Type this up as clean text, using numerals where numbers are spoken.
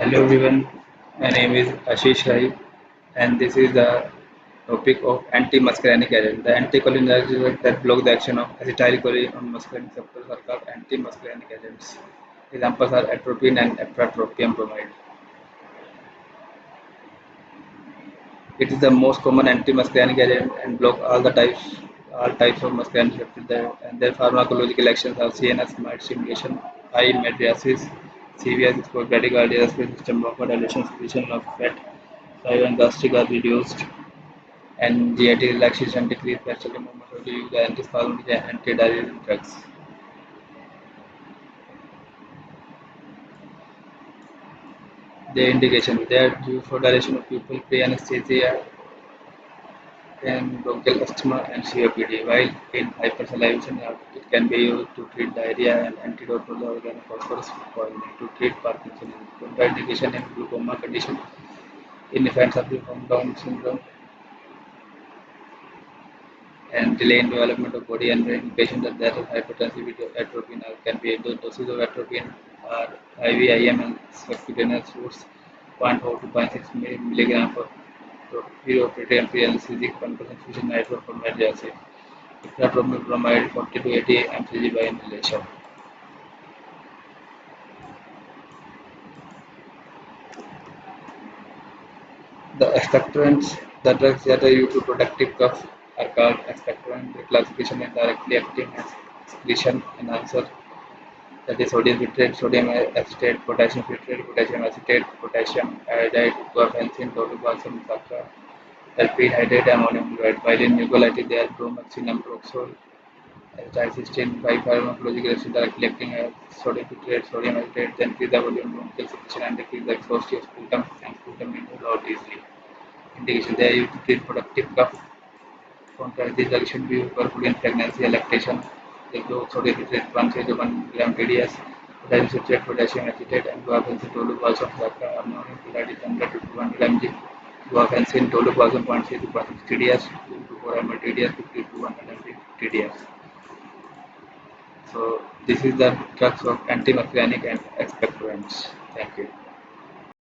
Hello everyone, my name is Ashish Rahi and this is the topic of anti-muscarinic agent. The anticholinergic drugs that block the action of acetylcholine on muscarinic receptors are called anti-muscarinic agents. Examples are atropine and apratropium bromide. It is the most common anti-muscarinic agent and block all types of muscarinic receptors and their pharmacological actions are CNS mild stimulation, eye mydriasis, CVS for bradycardia, system bronchodilation, secretion of fat, fiber and gastric are reduced, and GIT relaxation decrease vascular movement or use the antispasmodic and antidiuretic drugs. The indication they are used for dilation of pupil, pre-anesthesia, and bronchial asthma and COPD, while in hypersalivation it can be used to treat diarrhea and antidote for the organophosphorus poisoning to treat Parkinsonism. Contraindication in glaucoma condition in infants suffering from Down syndrome and delay in development of body and brain patients that there is hypertensivity of atropine can be the doses of atropine are IV, IM and subcutaneous routes 0.4 to 0.6 milligram for perioperative and pre-anesthetic 1% fusion nitro for mediacid. Ipratropine bromide 40 to 80 mcg by inhalation. The expectorants, the drugs that are used to protective cough are called expectorant. The classification is directly acting as excretion enhancer, that is sodium citrate, sodium acetate, potassium citrate, potassium acetate, potassium iodide, guaifenesin, toluene, saccharin, alpine hydrate, ammonium chloride. While in mucolytic they are bromoxime, amproxol, acetylcysteine. Five pharmacological agents directly acting as sodium citrate, sodium acetate, then increase the volume of bronchial secretion and decrease the exhaustion of sputum and sputum removal out easily. Indication they are used to treat productive cough. Contrast these drugs should be used carefully in pregnancy and lactation. They block sodium citrate 1 to 1 gram TDS, potassium citrate, potassium acetate, and guaifenesin toluene of ammonium chloride is 100 to 200 mg. Guaifenesin toluene 0.3 to 0.6 TDS, 2 to 4 ml TDS, 50 to 100 mg TDS. So this is the drugs of antimuscarinic and expectorants. Thank you.